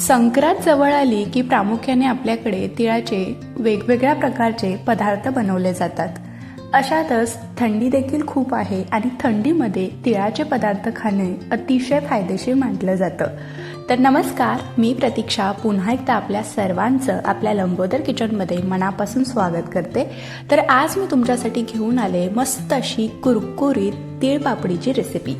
संक्रांत जवळ आली की प्रामुख्याने आपल्याकडे तिळाचे वेगवेगळ्या प्रकारचे पदार्थ बनवले जातात. अशातच थंडी देखील खूप आहे आणि थंडीमध्ये तिळाचे पदार्थ खाणे अतिशय फायदेशीर मानलं जातं. तर नमस्कार, मी प्रतीक्षा पुन्हा एकदा आपल्या सर्वांचं आपल्या लंबोदर किचनमध्ये मनापासून स्वागत करते. तर आज मी तुमच्यासाठी घेऊन आले मस्त अशी कुरकुरीत तीळ पापडीची रेसिपी.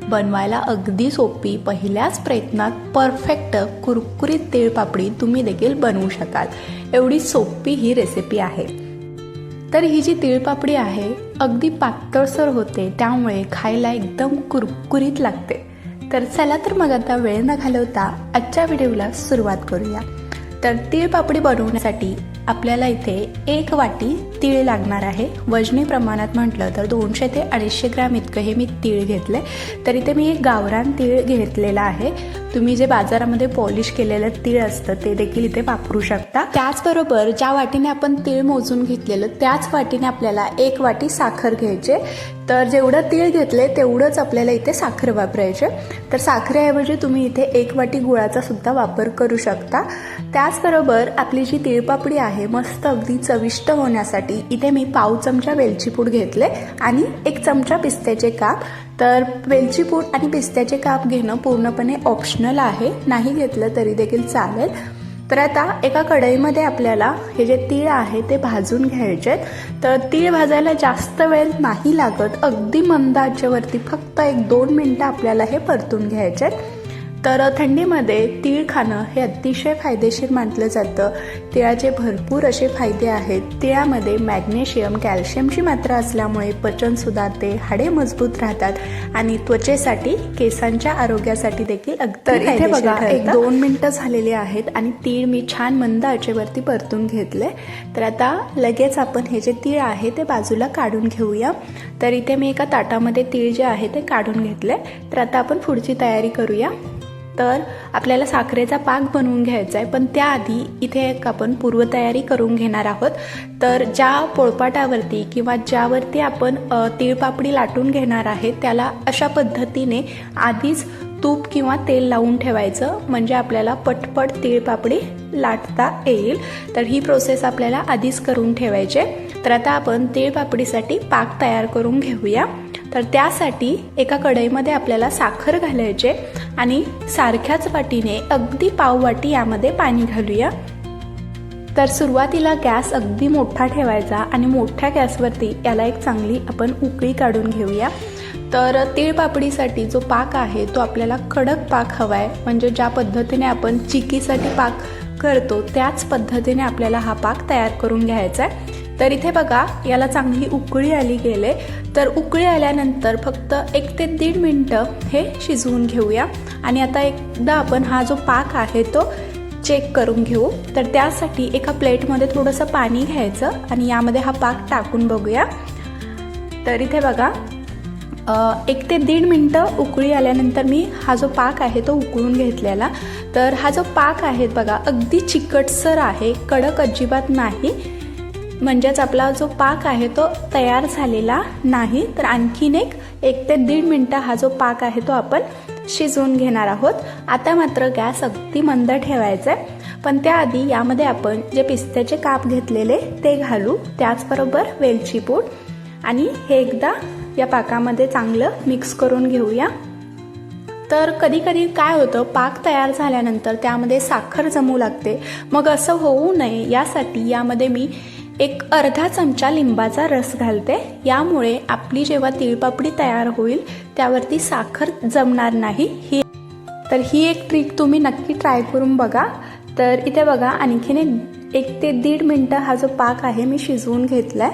बनवायला अगदी सोपी, पहिल्याच प्रयत्नात परफेक्ट कुरकुरीत तीळ पापडी तुम्ही देखील बनवू शकाल. एवढी सोपी ही रेसिपी आहे. तर ही जी तीळ पापडी आहे अगदी पातळसर होते, त्यामुळे खायला एकदम कुरकुरीत लागते. तर चला तर मग आता वेळ न घालवता आजच्या व्हिडिओला सुरुवात करूया. तर तीळ पापडी बनवण्यासाठी आपल्याला इथे 1 वाटी तीळ लागणार आहे. वजनी प्रमाणात म्हटलं तर 200 ते 250 ग्रॅम इतकं हे मी तीळ घेतले. तर इथे मी एक गावरान तीळ घेतलेला आहे. तुम्ही जे बाजारामध्ये पॉलिश केलेलं तीळ असतं ते देखील इथे वापरू शकता. त्याचबरोबर ज्या वाटीने आपण तीळ मोजून घेतलेलं त्याच वाटीने आपल्याला 1 वाटी साखर घ्यायचे. तर जेवढं तीळ घेतले तेवढंच आपल्याला इथे साखर वापरायचे. तर साखरेऐवजी तुम्ही इथे 1 वाटी गुळाचा सुद्धा वापर करू शकता. त्याचबरोबर आपली जी तीळपापडी आहे मस्त अगदी चविष्ट होण्यासाठी इथे मी पाव चमचा वेलची पूड घेतले आणि 1 चमचा पिस्त्याचे काप. तर वेलची पूड आणि पिस्त्याचे काप घेणं पूर्णपणे ऑप्शनल आहे, नाही घेतलं तरी देखील चालेल. तर आता एका कढईमध्ये आपल्याला हे जे तीळ आहे ते भाजून घ्यायचे. तर तीळ भाजायला जास्त वेळ नाही लागत, अगदी मंद आचेवरती फक्त 1-2 मिनिटं आपल्याला हे परतून घ्यायचे. तर थंडीमध्ये तीळ खाणं हे अतिशय फायदेशीर मानलं जातं. तिळाचे भरपूर असे फायदे आहेत. तिळामध्ये मॅग्नेशियम, कॅल्शियमची मात्रा असल्यामुळे पचन सुधारते, हाडे मजबूत राहतात आणि त्वचेसाठी, केसांच्या आरोग्यासाठी देखील अगदी इथे बघा 1-2 मिनिटं झालेली आहेत आणि तीळ मी छान मंद आचेवरती परतून घेतले. तर आता लगेच आपण हे जे तीळ आहे ते बाजूला काढून घेऊया. तर इथे मी एका ताटामध्ये तीळ जे आहे ते काढून घेतले. तर आता आपण पुढची तयारी करूया. तर आपल्याला साखरेचा पाक बनवून घ्यायचा आहे, पण त्याआधी इथे एक आपण पूर्वतयारी करून घेणार आहोत. तर ज्या पोळपाटावरती किंवा ज्यावरती आपण तीळपापडी लाटून घेणार आहे त्याला अशा पद्धतीने आधीच तूप किंवा तेल लावून ठेवायचं, म्हणजे आपल्याला पटपट तीळपापडी लाटता येईल. तर ही प्रोसेस आपल्याला आधीच करून ठेवायचे. तर आता आपण तीळपापडीसाठी पाक तयार करून घेऊया. तर त्यासाठी एका कढईमध्ये आपल्याला साखर घालायचे आणि सारख्याच वाटीने अगदी पाव वाटी यामध्ये पाणी घालूया. तर सुरुवातीला गॅस अगदी मोठा ठेवायचा आणि मोठ्या गॅसवरती याला एक चांगली आपण उकळी काढून घेऊया. तर तीळपापडीसाठी जो पाक आहे तो आपल्याला कडक पाक हवा आहे, म्हणजे ज्या पद्धतीने आपण चिक्कीसाठी पाक करतो त्याच पद्धतीने आपल्याला हा पाक तयार करून घ्यायचा आहे. तर इथे बघा याला चांगली उकळी आली गेले. तर उकळी आल्यानंतर फक्त 1 ते 1.5 मिनिटं हे शिजवून घेऊया आणि आता एकदा आपण हा जो पाक आहे तो चेक करून घेऊ. तर त्यासाठी एका प्लेटमध्ये थोडंसं पाणी घ्यायचं आणि यामध्ये हा पाक टाकून बघूया. तर इथे बघा 1 ते 1.5 मिनिटं उकळी आल्यानंतर मी हा जो पाक आहे तो उकळून घेतलेला. तर हा जो पाक आहे बघा अगदी चिकटसर आहे, कडक अजिबात नाही, म्हणजेच आपला जो पाक आहे तो तयार झालेला नाही. तर आणखीन 1 ते 1.5 मिनिटं हा जो पाक आहे तो आपण शिजवून घेणार आहोत. आता मात्र गॅस अगदी मंद ठेवायचा आहे, पण त्याआधी यामध्ये आपण जे पिस्त्याचे काप घेतलेले ते घालू, त्याचबरोबर वेलची पूड आणि हे एकदा या पाकामध्ये चांगलं मिक्स करून घेऊया. तर कधी कधी काय होतं, पाक तयार झाल्यानंतर त्यामध्ये साखर जमू लागते. मग असं होऊ नये यासाठी यामध्ये मी 1 अर्धा चमचा लिंबाचा रस घालते. यामुळे आपली जेव्हा तीळपापडी तयार होईल त्यावरती साखर जमणार नाही. ही एक ट्रिक तुम्ही नक्की ट्राय करून बघा. तर इथे बघा आणखीन 1 ते 1.5 मिनिटं हा जो पाक आहे मी शिजवून घेतलाय.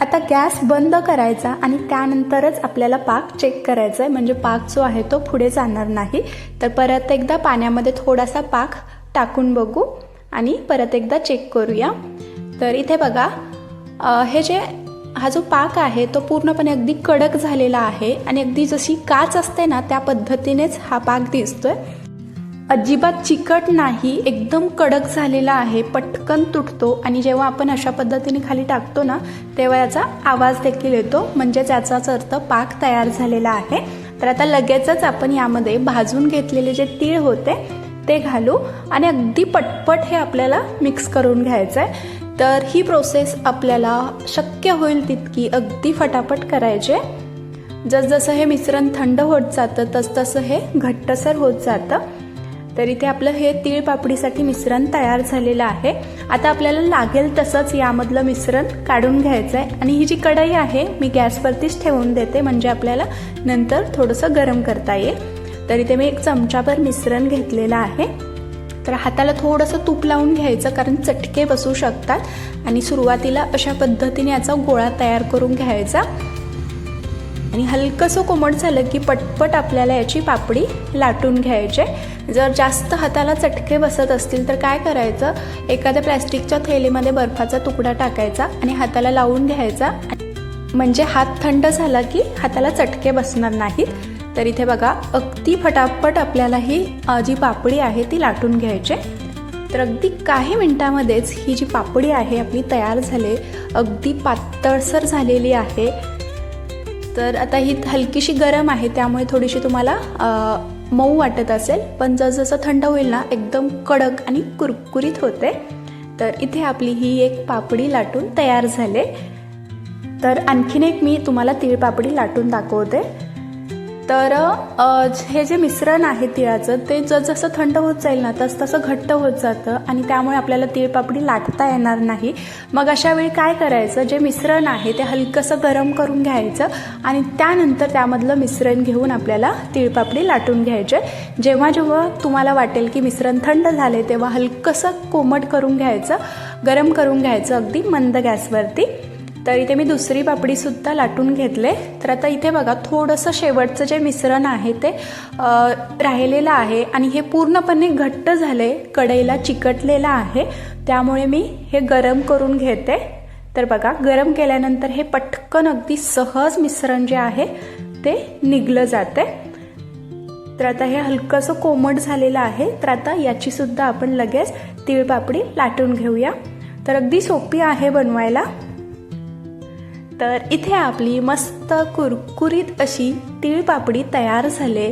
आता गॅस बंद करायचा आणि त्यानंतरच आपल्याला पाक चेक करायचा आहे, म्हणजे पाक जो आहे तो पुढे जाणार नाही. तर परत एकदा पाण्यामध्ये थोडासा पाक टाकून बघू आणि परत एकदा चेक करूया. तर इथे बघा हा जो पाक आहे तो पूर्णपणे अगदी कडक झालेला आहे आणि अगदी जशी काच असते ना त्या पद्धतीनेच हा पाक दिसतोय. अजिबात चिकट नाही, एकदम कडक झालेला आहे, पटकन तुटतो आणि जेव्हा आपण अशा पद्धतीने खाली टाकतो ना तेव्हा याचा आवाज देखील येतो, म्हणजे याचाच अर्थ पाक तयार झालेला आहे. तर आता लगेचच आपण यामध्ये भाजून घेतलेले जे तीळ होते ते घालू आणि अगदी पटपट हे आपल्याला मिक्स करून घ्यायचं आहे. तर ही प्रोसेस आपल्याला शक्य होईल तितकी अगदी फटाफट करायचे. जसजसं हे मिश्रण थंड होत जातं तसतसं हे घट्टसर होत जातं. तर इथे आपलं हे तीळ पापडीसाठी मिश्रण तयार झालेलं आहे. आता आपल्याला लागेल तसंच यामधलं मिश्रण काढून घ्यायचं आहे आणि ही जी कढई आहे मी गॅसवरतीच ठेवून देते, म्हणजे आपल्याला नंतर थोडंसं गरम करता येईल. तर इथे मी 1 चमचाभर मिश्रण घेतलेलं आहे. तर हाताला थोडंसं तूप लावून घ्यायचं, कारण चटके बसू शकतात आणि सुरुवातीला अशा पद्धतीने याचा गोळा तयार करून घ्यायचा आणि हलकंसं कोमट झालं की पटपट आपल्याला याची पापडी लाटून घ्यायची. जर जास्त हाताला चटके बसत असतील तर काय करायचं, एखाद्या प्लॅस्टिकच्या थैलीमध्ये बर्फाचा तुकडा टाकायचा आणि हाताला लावून घ्यायचा, म्हणजे हात थंड झाला की हाताला चटके बसणार नाहीत. तर इथे बघा अगदी फटाफट आपल्याला ही जी पापडी आहे ती लाटून घ्यायची. तर अगदी काही मिनिटामध्येच ही जी पापडी आहे आपली तयार झाली, अगदी पातळसर झालेली आहे. तर आता ही हलकीशी गरम आहे त्यामुळे थोडीशी तुम्हाला मऊ वाटत असेल, पण जसजसं थंड होईल ना एकदम कडक आणि कुरकुरीत होते. तर इथे आपली ही एक पापडी लाटून तयार झाले. तर आणखीन एक मी तुम्हाला तीळ पापडी लाटून दाखवते. तर हे जे मिश्रण आहे तिळाचं ते जसजसं थंड होत जाईल ना तसं घट्ट होत जातं आणि त्यामुळे आपल्याला तीळ पापडी लाटता येणार नाही. मग अशा वेळी काय करायचं, जे मिश्रण आहे ते हलकंसं गरम करून घ्यायचं आणि त्यानंतर त्यामधलं मिश्रण घेऊन आपल्याला तीळ पापडी लाटून घ्यायचे. जेव्हा जेव्हा तुम्हाला वाटेल की मिश्रण थंड झाले तेव्हा हलकंसं कोमट करून घ्यायचं, गरम करून घ्यायचं अगदी मंद गॅसवरती. तर इथे मी दुसरी पापडीसुद्धा लाटून घेतले. तर आता इथे बघा थोडंसं शेवटचं जे मिश्रण आहे ते राहिलेलं आहे आणि हे पूर्णपणे घट्ट झाले, कढईला चिकटलेलं आहे, त्यामुळे मी हे गरम करून घेते. तर बघा गरम केल्यानंतर हे पटकन अगदी सहज मिश्रण जे आहे ते निघलं जाते. तर आता हे हलकंसं कोमट झालेलं आहे. तर आता याची सुद्धा आपण लगेच तीळ पापडी लाटून घेऊया. तर अगदी सोपी आहे बनवायला. तर इथे आपली मस्त कुरकुरीत अशी तीळ पापडी तयार झाले.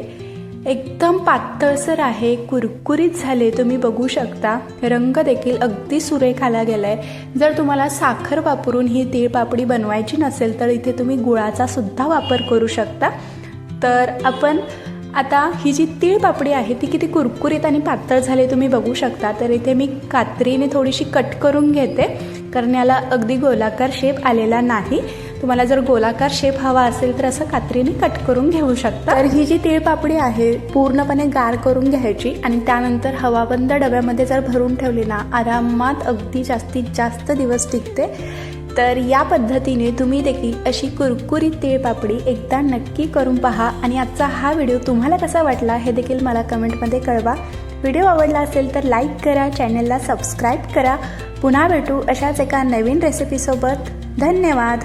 एकदम पातळसर आहे, कुरकुरीत झाले, तुम्ही बघू शकता. रंग देखील अगदी सुरेख आला गेलाय. जर तुम्हाला साखर वापरून ही तीळ पापडी बनवायची नसेल तर इथे तुम्ही गुळाचा सुद्धा वापर करू शकता. तर आपण आता ही जी तीळ पापडी आहे ती किती कुरकुरीत आणि पातळ झाली तुम्ही बघू शकता. तर इथे मी कात्रीने थोडीशी कट करून घेते, कारण याला अगदी गोलाकार शेप आलेला नाही. तुम्हाला जर गोलाकार शेप हवा असेल तर असं कात्रीने कट करून घेऊ शकता. तर ही जी तीळ पापडी आहे पूर्णपणे गार करून घ्यायची आणि त्यानंतर हवाबंद डब्यामध्ये जर भरून ठेवली ना आरामात अगदी जास्तीत जास्त दिवस टिकते. तर या पद्धतीने तुम्ही देखील अशी कुरकुरीत तीळ पापडी एकदा नक्की करून पहा. आणि आजचा हा व्हिडिओ तुम्हाला कसा वाटला हे देखील मला कमेंटमध्ये कळवा. व्हिडिओ आवडला असेल तर लाईक करा, चॅनलला सबस्क्राईब करा. पुन्हा भेटू अशाच एका नवीन रेसिपीसोबत. धन्यवाद.